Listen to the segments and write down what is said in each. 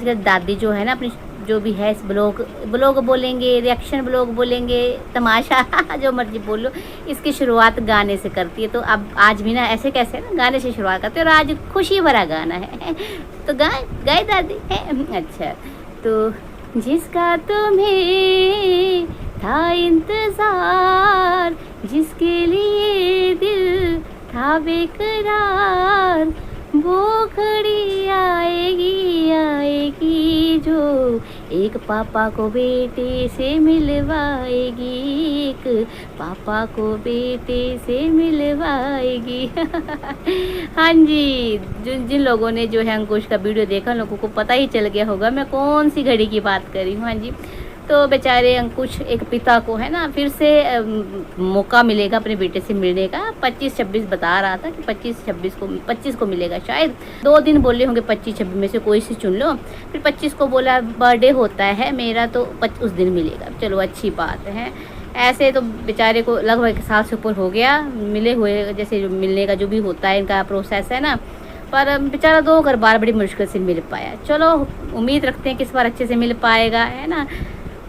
आजकल दादी जो है ना अपनी जो भी है इस ब्लॉग बोलेंगे, रिएक्शन ब्लॉग बोलेंगे, तमाशा जो मर्जी बोलो, इसकी शुरुआत गाने से करती है। तो अब आज भी ना ऐसे कैसे ना गाने से शुरुआत करते हैं और आज खुशी भरा गाना है तो गाए दादी है। अच्छा तो जिसका तुम्हें था इंतजार, जिसके लिए दिल था बेकरार, वो घड़ी आएगी आएगी जो एक पापा को बेटे से मिलवाएगी, एक पापा को बेटे से मिलवाएगी हाँ जी, जिन लोगों ने जो है अंकुश का वीडियो देखा, लोगों को पता ही चल गया होगा मैं कौन सी घड़ी की बात कर रही हूँ। हाँ जी, तो बेचारे अंकुश एक पिता को है ना फिर से मौका मिलेगा अपने बेटे से मिलने का। 25-26 बता रहा था कि 25 को मिलेगा शायद। 2 दिन बोले होंगे 25-26 में से कोई सी चुन लो। फिर 25 को बोला बर्थडे होता है मेरा तो उस दिन मिलेगा। चलो अच्छी बात है। ऐसे तो बेचारे को लगभग 1 साल से ऊपर हो गया मिले हुए, जैसे जो मिलने का जो भी होता है इनका प्रोसेस है ना, पर बेचारा 2 बार बड़ी मुश्किल से मिल पाया। चलो उम्मीद रखते हैं कि इस बार अच्छे से मिल पाएगा है ना।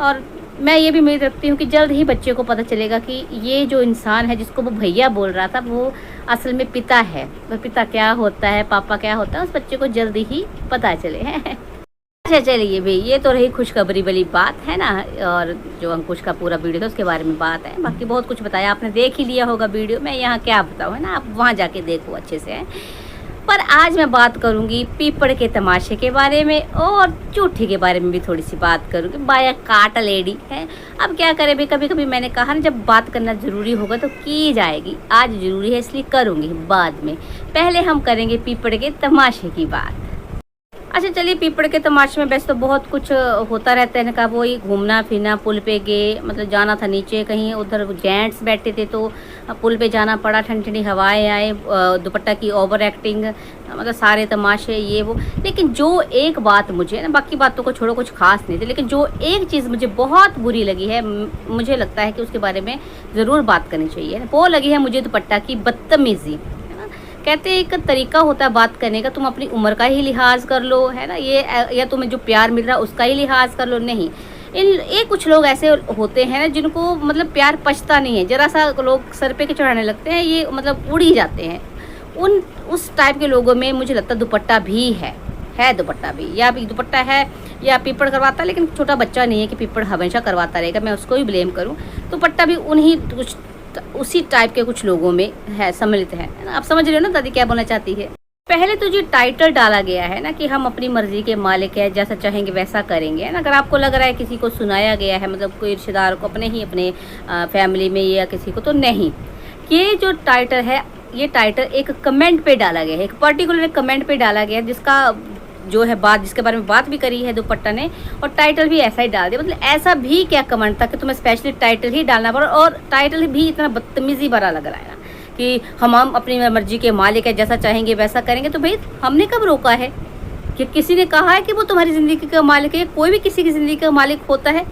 और मैं ये भी उम्मीद रखती हूँ कि जल्द ही बच्चे को पता चलेगा कि ये जो इंसान है जिसको वो भैया बोल रहा था वो असल में पिता है। वो पिता क्या होता है, पापा क्या होता है, उस बच्चे को जल्द ही पता चले अच्छा चलिए भाई, ये तो रही खुशखबरी वाली बात है ना। और जो अंकुश का पूरा वीडियो था उसके बारे में बात है। बाकी बहुत कुछ बताया, आपने देख ही लिया होगा वीडियो। मैं यहाँ क्या बताऊँ है ना, आप वहाँ जाके देखो अच्छे से। पर आज मैं बात करूंगी पीपड़ के तमाशे के बारे में और चूठी के बारे में भी थोड़ी सी बात करूंगी। बाया काट लेडी है, अब क्या करें भाई, कभी कभी मैंने कहा ना जब बात करना ज़रूरी होगा तो की जाएगी। आज ज़रूरी है इसलिए करूंगी बाद में। पहले हम करेंगे पीपड़ के तमाशे की बात। अच्छा चलिए, पीपड़ के तमाशे में वैसे तो बहुत कुछ होता रहता है ना, वही घूमना फिरना, पुल पे गए, मतलब जाना था नीचे कहीं, उधर जेंट्स बैठे थे तो पुल पे जाना पड़ा, ठंडी ठंडी हवाएं आए, दुपट्टा की ओवर एक्टिंग, मतलब सारे तमाशे ये वो। लेकिन जो एक बात मुझे ना, बाकी बातों को छोड़ो कुछ खास नहीं थी, लेकिन जो एक चीज़ मुझे बहुत बुरी लगी है, मुझे लगता है कि उसके बारे में ज़रूर बात करनी चाहिए, वो लगी है मुझे दुपट्टा की बदतमीज़ी। कहते हैं एक तरीका होता है बात करने का, तुम अपनी उम्र का ही लिहाज कर लो है ना, ये या तुम्हें जो प्यार मिल रहा है उसका ही लिहाज कर लो। नहीं, ये कुछ लोग ऐसे होते हैं ना जिनको मतलब प्यार पचता नहीं है, जरा सा लोग सर पे के चढ़ाने लगते हैं, ये मतलब उड़ ही जाते हैं। उस टाइप के लोगों में मुझे लगता है दुपट्टा भी है दुपट्टा भी, या दुपट्टा है या पीपड़ करवाता है, लेकिन छोटा बच्चा नहीं है कि पीपड़ हमेशा करवाता रहेगा, मैं उसको ही ब्लेम करूँ। दुपट्टा भी उन्हीं कुछ उसी टाइप के कुछ लोगों में है, सम्मिलित है ना। आप समझ रहे हो ना दादी क्या बोलना चाहती है। पहले तो जो टाइटल डाला गया है ना कि हम अपनी मर्जी के मालिक है, जैसा चाहेंगे वैसा करेंगे है ना। अगर आपको लग रहा है किसी को सुनाया गया है, मतलब कोई रिश्तेदार को, अपने फैमिली में या किसी को, तो नहीं। ये जो टाइटल है, ये टाइटल एक कमेंट पे डाला गया है, एक पर्टिकुलर कमेंट पे डाला गया है, जिसका जो है बात, जिसके बारे में बात भी करी है दुपट्टा ने, और टाइटल भी ऐसा ही डाल दिया। मतलब ऐसा भी क्या कमेंट था कि तुम्हें स्पेशली टाइटल ही डालना पड़ा, और टाइटल भी इतना बदतमीजी भरा लग रहा है ना कि हम अपनी मर्जी के मालिक है, जैसा चाहेंगे वैसा करेंगे। तो भाई हमने कब रोका है कि किसी ने कहा है कि वो तुम्हारी ज़िंदगी का मालिक है? कोई भी किसी की ज़िंदगी का मालिक होता है?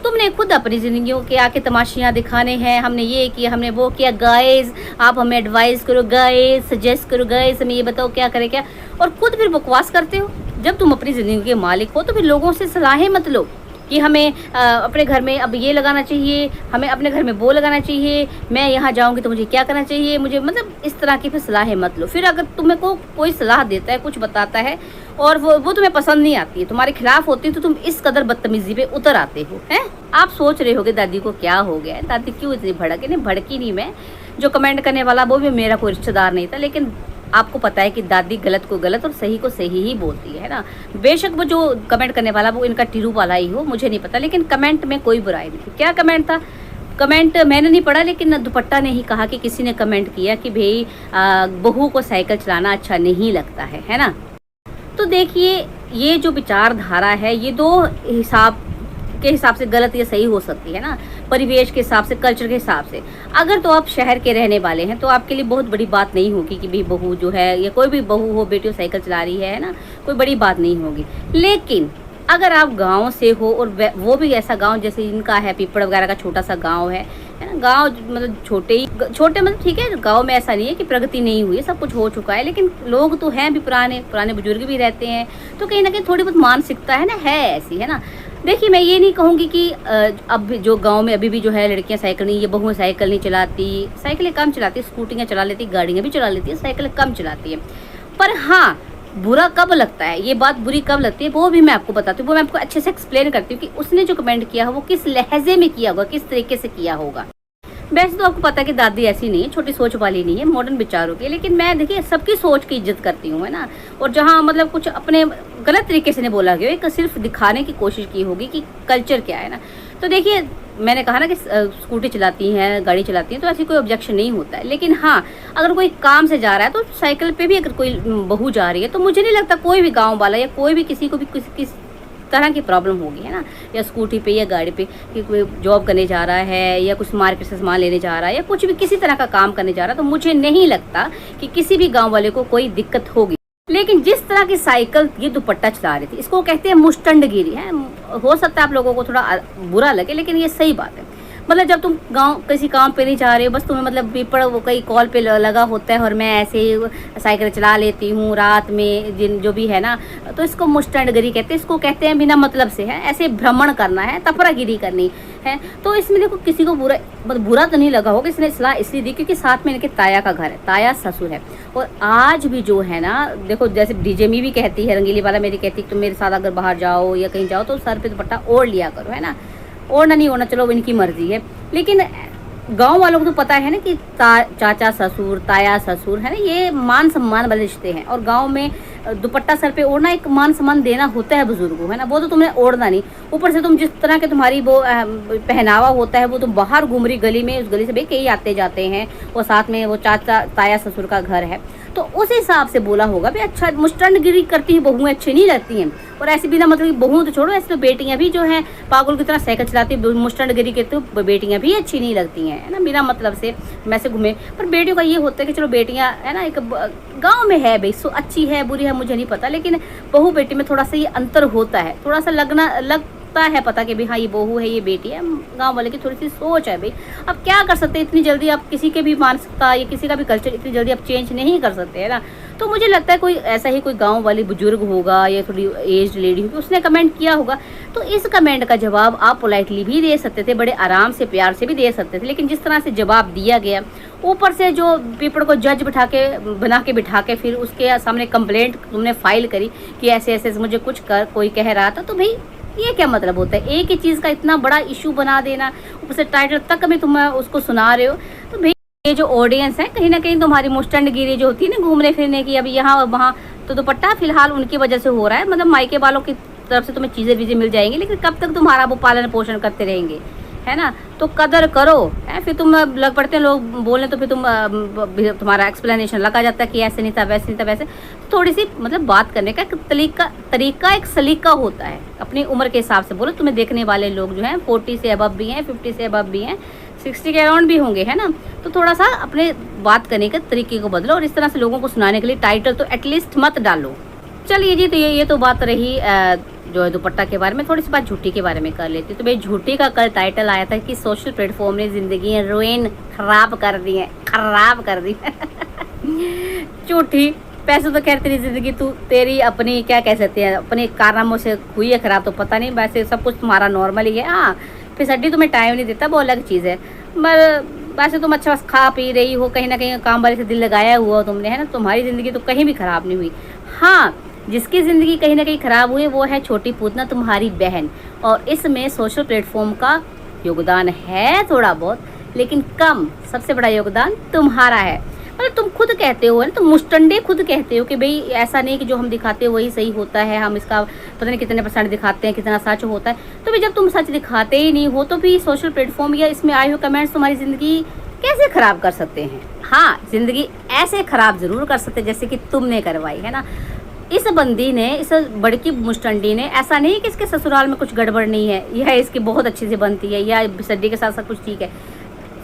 तुमने खुद अपनी ज़िंदगियों के आके तमाशियाँ दिखाने हैं, हमने ये किया, हमने वो किया। गाइस आप हमें एडवाइस करो, गाइस सजेस्ट करो, गाइस हमें ये बताओ क्या करें क्या, और खुद फिर बकवास करते हो। जब तुम अपनी ज़िंदगी के मालिक हो तो फिर लोगों से सलाहें मत लो कि हमें अपने घर में अब ये लगाना चाहिए, हमें अपने घर में वो लगाना चाहिए, मैं यहाँ जाऊँगी तो मुझे क्या करना चाहिए, मुझे मतलब इस तरह की फिर सलाहें मत लो। फिर अगर तुम्हें कोई सलाह देता है, कुछ बताता है और वो तुम्हें पसंद नहीं आती है, तुम्हारे खिलाफ होती है, तो तुम इस कदर बदतमीजी पे उतर आते हो हैं। आप सोच रहे होगे दादी को क्या हो गया है, दादी क्यों इतनी भड़क। नहीं भड़की नहीं मैं, जो कमेंट करने वाला वो भी मेरा कोई रिश्तेदार नहीं था, लेकिन आपको पता है कि दादी गलत को गलत और सही को सही ही बोलती है ना। बेशक वो जो कमेंट करने वाला वो इनका टिरू वाला ही हो, मुझे नहीं पता, लेकिन कमेंट में कोई बुराई नहीं थी। क्या कमेंट था? कमेंट मैंने नहीं पढ़ा, लेकिन दुपट्टा ने ही कहा कि किसी ने कमेंट किया कि भाई बहू को साइकिल चलाना अच्छा नहीं लगता है ना। तो देखिए, ये जो विचारधारा है ये 2 हिसाब से गलत या सही हो सकती है ना, परिवेश के हिसाब से, कल्चर के हिसाब से। अगर तो आप शहर के रहने वाले हैं तो आपके लिए बहुत बड़ी बात नहीं होगी कि भाई बहू जो है, या कोई भी बहू हो, बेटी साइकिल चला रही है ना, कोई बड़ी बात नहीं होगी। लेकिन अगर आप गाँव से हो और वो भी ऐसा गाँव जैसे इनका है, पीपड़ वगैरह का छोटा सा गाँव है ना, गाँव मतलब छोटे मतलब ठीक है, गाँव में ऐसा नहीं है कि प्रगति नहीं हुई है, सब कुछ हो चुका है, लेकिन लोग तो हैं भी पुराने पुराने बुजुर्ग भी रहते हैं, तो कहीं ना कहीं थोड़ी बहुत मानसिकता है ना, है ऐसी, है ना। देखिए मैं ये नहीं कहूँगी कि अब जो गांव में अभी भी जो है लड़कियां साइकिल नहीं, ये बहुएं साइकिल नहीं चलाती, साइकिलें कम चलाती, स्कूटियाँ चला लेती, गाड़ियाँ भी चला लेती है, साइकिलें कम चलाती है। पर हाँ, बुरा कब लगता है, ये बात बुरी कब लगती है वो भी मैं आपको बताती हूँ, वो मैं आपको अच्छे से एक्सप्लेन करती हूँ कि उसने जो कमेंट किया है वो किस लहजे में किया होगा, किस तरीके से किया होगा। वैसे तो आपको पता है कि दादी ऐसी नहीं है, छोटी सोच वाली नहीं है, मॉडर्न विचारों की, लेकिन मैं देखिए सबकी सोच की इज्जत करती हूँ, है ना। और जहाँ मतलब कुछ अपने गलत तरीके से नहीं बोला गया, एक सिर्फ दिखाने की कोशिश की होगी कि कल्चर क्या है ना। तो देखिए मैंने कहा ना कि स्कूटी चलाती हैं, गाड़ी चलाती हैं, तो ऐसी कोई ऑब्जेक्शन नहीं होता है, लेकिन हाँ अगर कोई काम से जा रहा है तो साइकिल पे भी अगर कोई बहू जा रही है तो मुझे नहीं लगता कोई भी गाँव वाला या कोई भी किसी को भी किस तरह की प्रॉब्लम होगी, है ना। या स्कूटी पे या गाड़ी पे कि कोई जॉब करने जा रहा है या कुछ मार्केट से सामान लेने जा रहा है या कुछ भी किसी तरह का काम करने जा रहा है, तो मुझे नहीं लगता कि किसी भी गांव वाले को कोई दिक्कत होगी। लेकिन जिस तरह की साइकिल ये दुपट्टा चला रही थी, इसको कहते हैं मुस्टंडगिरी, है। हो सकता है आप लोगों को थोड़ा बुरा लगे, लेकिन ये सही बात है। मतलब जब तुम गांव किसी काम पे नहीं जा रहे हो, बस तुम्हें मतलब पीपड़ वो कहीं कॉल पे लगा होता है और मैं ऐसे ही साइकिल चला लेती हूँ रात में, जिन जो भी है ना, तो इसको मुस्टंडगिरी कहते हैं। इसको कहते हैं बिना मतलब से, है, ऐसे भ्रमण करना है, तफरागिरी करनी है। तो इसमें देखो किसी को बुरा तो नहीं लगा होगा, इसने सलाह इसलिए दी क्योंकि साथ में इनके ताया का घर है, ताया ससुर है। और आज भी जो है ना, देखो जैसे डीजेमी भी कहती है, रंगीली वाला मेरी कहती है तुम मेरे साथ अगर बाहर जाओ या कहीं जाओ तो सर पे दुपट्टा ओढ़ लिया करो, है ना। ओढ़ना नहीं ओढ़ना चलो इनकी मर्जी है, लेकिन गांव वालों को तो पता है ना कि चाचा ससुर, ताया ससुर, है ना, ये मान सम्मान वाले रिश्ते हैं। और गांव में दुपट्टा सर पे ओढ़ना एक मान सम्मान देना होता है बुजुर्गों, है ना। वो तो तुमने ओढ़ना नहीं, ऊपर से तुम जिस तरह के तुम्हारी वो पहनावा होता है, वो तुम बाहर घूम रही गली में, उस गली से भाई कई आते जाते हैं, और साथ में वो चाचा ताया ससुर का घर है, तो उस हिसाब से बोला होगा भी अच्छा मुस्टंडगिरी करती है बहुएं अच्छी नहीं लगती हैं। और ऐसे बिना मतलब कि बहुओं तो छोड़ो, ऐसे तो बेटियां भी जो हैं पागल की तरह साइकिल चलाती है, मुस्टंडगिरी के तो बेटियां भी अच्छी नहीं लगती हैं, है ना, बिना मतलब से वैसे घूमे। पर बेटियों का ये होता है कि चलो बेटियां, है ना, एक गाँव में है भाई, सो अच्छी है बुरी है मुझे नहीं पता, लेकिन बहू बेटी में थोड़ा सा ये अंतर होता है, थोड़ा सा लगता है पता कि भाई हाँ ये बहू है ये बेटी है। गांव वाले की थोड़ी सी सोच है भाई। अब क्या कर सकते हैं, इतनी जल्दी आप किसी के भी मानसिकता या किसी का भी कल्चर इतनी जल्दी आप चेंज नहीं कर सकते, है ना। तो मुझे लगता है कोई ऐसा ही कोई गांव वाली बुजुर्ग होगा या थोड़ी एज्ड लेडी होगी, उसने कमेंट किया होगा। तो इस कमेंट का जवाब आप पोलाइटली भी दे सकते थे, बड़े आराम से प्यार से भी दे सकते थे, लेकिन जिस तरह से जवाब दिया गया, ऊपर से जो पीपड़ को जज बना के बिठा के फिर उसके सामने कंप्लेंट तुमने फाइल करी कि ऐसे ऐसे मुझे कुछ कोई कह रहा था, तो भाई ये क्या मतलब होता है एक ही चीज़ का इतना बड़ा इशू बना देना, ऊपर से टाइटल तक में तुम उसको सुना रहे हो। तो भाई ये जो ऑडियंस है कहीं ना कहीं तुम्हारी मुस्टंडगिरी जो होती है ना घूमने फिरने की, अभी यहाँ और वहाँ, तो दुपट्टा फिलहाल उनकी वजह से हो रहा है, मतलब मायके वालों की तरफ से तुम्हें चीज़ें वीजें मिल जाएंगी, लेकिन कब तक तुम्हारा वो पालन पोषण करते रहेंगे, है ना। तो कदर करो, है। फिर तुम लग पड़ते हैं लोग बोलने, तो फिर तुम्हारा एक्सप्लेनेशन लगा जाता है कि ऐसे नहीं था वैसे नहीं था वैसे। तो थोड़ी सी मतलब बात करने का तरीका एक सलीका होता है, अपनी उम्र के हिसाब से बोलो। तुम्हें देखने वाले लोग जो हैं 40 से अबव भी हैं, 50 से अबव भी हैं, 60 के अराउंड भी होंगे, है ना। तो थोड़ा सा अपने बात करने के तरीके को बदलो, और इस तरह से लोगों को सुनाने के लिए टाइटल तो एटलीस्ट मत डालो। चलिए जी, तो ये तो बात रही जो है दुपट्टा के बारे में। थोड़ी सी बात झूठी के बारे में कर लेती। तो भाई झूठी का कल टाइटल आया था कि सोशल प्लेटफॉर्म ने जिंदगी रुइन खराब कर दी है झूठी। पैसे तो खैर तेरी जिंदगी तेरी अपनी क्या कह सकते हैं, अपने कारनामों से हुई है खराब, तो पता नहीं, वैसे सब कुछ तुम्हारा नॉर्मल ही है। हाँ, फिर सड्डी तुम्हें टाइम नहीं देता, वो अलग चीज़ है। मगर वैसे तुम अच्छा बस खा पी रही हो, कहीं ना कहीं काम वाले से दिल लगाया हुआ हो तुमने, है ना। तुम्हारी ज़िंदगी तो कहीं भी ख़राब नहीं हुई। हाँ, जिसकी ज़िंदगी कहीं ना कहीं ख़राब हुई वो है छोटी पूतना, तुम्हारी बहन। और इसमें सोशल प्लेटफॉर्म का योगदान है थोड़ा बहुत, लेकिन कम, सबसे बड़ा योगदान तुम्हारा है। मतलब तुम खुद कहते हो, है ना, तुम मुस्टंडे खुद कहते हो कि भाई ऐसा नहीं कि जो हम दिखाते हैं वही सही होता है, हम इसका पता नहीं कितने % दिखाते हैं, कितना सच होता है। तो भाई जब तुम सच दिखाते ही नहीं हो, तो भी सोशल प्लेटफॉर्म या इसमें आए हुए कमेंट्स तुम्हारी ज़िंदगी कैसे ख़राब कर सकते हैं। हाँ, ज़िंदगी ऐसे ख़राब ज़रूर कर सकते जैसे कि तुमने करवाई, है ना। इस बंदी ने, इस बड़की मुस्टंडी ने, ऐसा नहीं कि इसके ससुराल में कुछ गड़बड़ नहीं है, यह इसकी बहुत अच्छी से बनती है, या सड्डी के साथ सब कुछ ठीक है,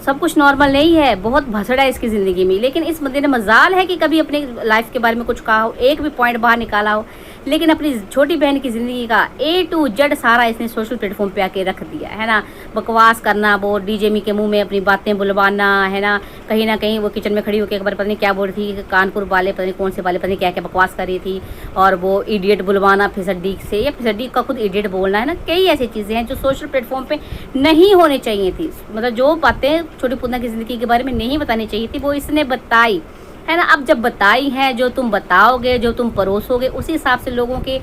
सब कुछ नॉर्मल नहीं है, बहुत भसड़ा है इसकी ज़िंदगी में। लेकिन इस बंदे ने मजाल है कि कभी अपने लाइफ के बारे में कुछ कहा हो, एक भी पॉइंट बाहर निकाला हो लेकिन अपनी छोटी बहन की ज़िंदगी का A to Z सारा इसने सोशल प्लेटफॉर्म पे आके रख दिया है ना। बकवास करना, वो डीजे मी के मुंह में अपनी बातें बुलवाना है ना कहीं वो किचन में खड़ी होकर एक बार पता नहीं क्या बोल रही थी, कानपुर वाले पता नहीं कौन से वाले पता नहीं क्या क्या बकवास कर रही थी, और वो इडियट बुलवाना फिसड्डी से, या फिसड्डी का खुद इडियट बोलना है ना। कई ऐसी चीज़ें हैं जो सोशल प्लेटफॉर्म पे नहीं होनी चाहिए थी, मतलब जो बातें छोटी पूतना की ज़िंदगी के बारे में नहीं बतानी चाहिए थी वो इसने बताई है ना। अब जब बताई है, जो तुम बताओगे, जो तुम परोसोगे, उसी हिसाब से लोगों के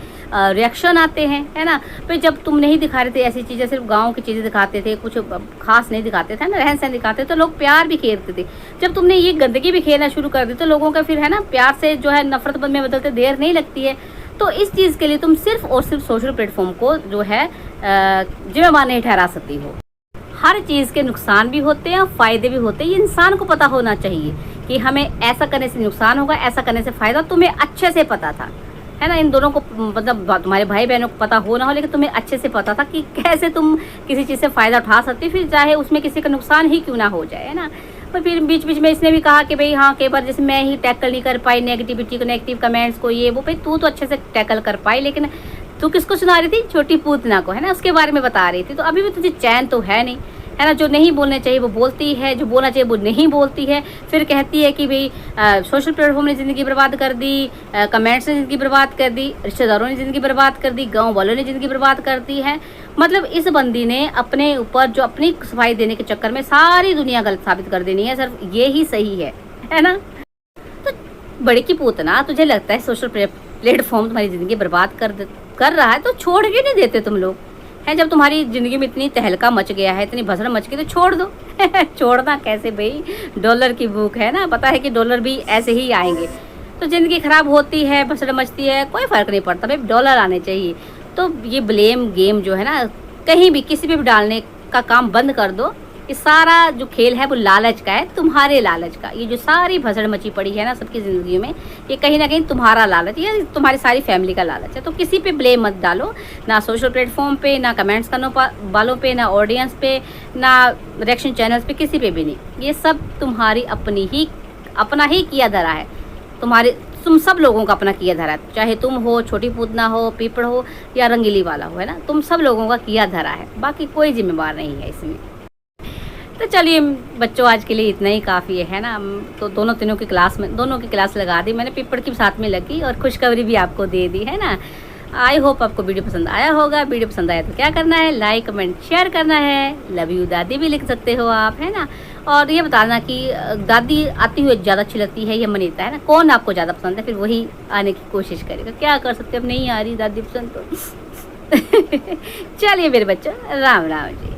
रिएक्शन आते हैं है ना। फिर जब तुम नहीं दिखा रहे थे ऐसी चीज़ें, सिर्फ गांव की चीज़ें दिखाते थे, कुछ खास नहीं दिखाते थे ना, रहन सहन दिखाते थे, तो लोग प्यार भी खेलते थे। जब तुमने ये गंदगी भी खेलना शुरू कर दी तो लोगों का फिर है ना प्यार से जो है नफरत में बदलते देर नहीं लगती है। तो इस चीज़ के लिए तुम सिर्फ और सिर्फ सोशल प्लेटफॉर्म को जो है जिम्मेवार नहीं ठहरा सकती हो। हर चीज़ के नुकसान भी होते हैं और फ़ायदे भी होते हैं, ये इंसान को पता होना चाहिए कि हमें ऐसा करने से नुकसान होगा, ऐसा करने से फ़ायदा। तुम्हें अच्छे से पता था है ना, इन दोनों को, मतलब तुम्हारे भाई बहनों को पता हो ना हो, लेकिन तुम्हें अच्छे से पता था कि कैसे तुम किसी चीज़ से फ़ायदा उठा सकते, फिर चाहे उसमें किसी का नुकसान ही क्यों ना हो जाए है ना। पर फिर बीच बीच में इसने भी कहा कि भाई हाँ, कई बार जैसे मैं ही टैकल नहीं कर पाई नेगेटिविटी को, नेगेटिव कमेंट्स को, ये वो, भाई तू तो अच्छे से टैकल कर पाई, लेकिन तू किसको सुना रही थी? छोटी पूतना को है ना, उसके बारे में बता रही थी। तो अभी भी तुझे चैन तो है नहीं है ना, जो नहीं बोलने चाहिए वो बोलती है, जो बोलना चाहिए वो नहीं बोलती है। फिर कहती है कि भाई सोशल प्लेटफॉर्म ने ज़िंदगी बर्बाद कर दी, कमेंट्स ने ज़िंदगी बर्बाद कर दी, रिश्तेदारों ने ज़िंदगी बर्बाद कर दी, गांव वालों ने ज़िंदगी बर्बाद कर दी है। मतलब इस बंदी ने अपने ऊपर जो अपनी सफाई देने के चक्कर में सारी दुनिया गलत साबित कर देनी है, सिर्फ ये ही सही है ना। तो बड़ी की पूतना, तुझे लगता है सोशल प्लेटफॉर्म तुम्हारी ज़िंदगी बर्बाद कर रहा है तो छोड़ क्यों नहीं देते तुम लोग है? जब तुम्हारी ज़िंदगी में इतनी तहलका मच गया है, इतनी भसड़ मच गई, तो छोड़ दो। छोड़ना कैसे भाई, डॉलर की भूख है ना, पता है कि डॉलर भी ऐसे ही आएंगे। तो ज़िंदगी ख़राब होती है, भसड़ मचती है, कोई फ़र्क नहीं पड़ता भाई, डॉलर आने चाहिए। तो ये ब्लेम गेम जो है ना, कहीं भी किसी पे भी डालने का काम बंद कर दो। ये सारा जो खेल है वो लालच का है, तुम्हारे लालच का। ये जो सारी भसड़ मची पड़ी है ना सबकी ज़िंदगी में, ये कहीं ना कहीं तुम्हारा लालच, ये तुम्हारी सारी फैमिली का लालच है। तो किसी पे ब्लेम मत डालो, ना सोशल प्लेटफॉर्म पे, ना कमेंट्स करने वालों पे, ना ऑडियंस पे, ना रिएक्शन चैनल्स पे, किसी पे भी नहीं। ये सब तुम्हारी अपना ही किया धरा है, तुम सब लोगों का अपना किया धरा है। चाहे तुम हो, छोटी पूतना हो, पीपड़ हो, या रंगीली वाला हो है ना, तुम सब लोगों का किया धरा है, बाकी कोई जिम्मेवार नहीं है इसमें। तो चलिए बच्चों, आज के लिए इतना ही काफ़ी है ना। तो दोनों की क्लास लगा दी मैंने, पीपड़ की साथ में लगी, और खुशखबरी भी आपको दे दी है ना। आई होप आपको वीडियो पसंद आया होगा। वीडियो पसंद आया तो क्या करना है, लाइक कमेंट शेयर करना है। लव यू दादी भी लिख सकते हो आप है ना। और ये बताना कि दादी आती हुई ज़्यादा अच्छी लगती है या मनीता है ना, कौन आपको ज़्यादा पसंद है, फिर वही आने की कोशिश करेगा। क्या कर सकते, अब नहीं आ रही दादी पसंद तो। चलिए मेरे बच्चों, राम राम जी।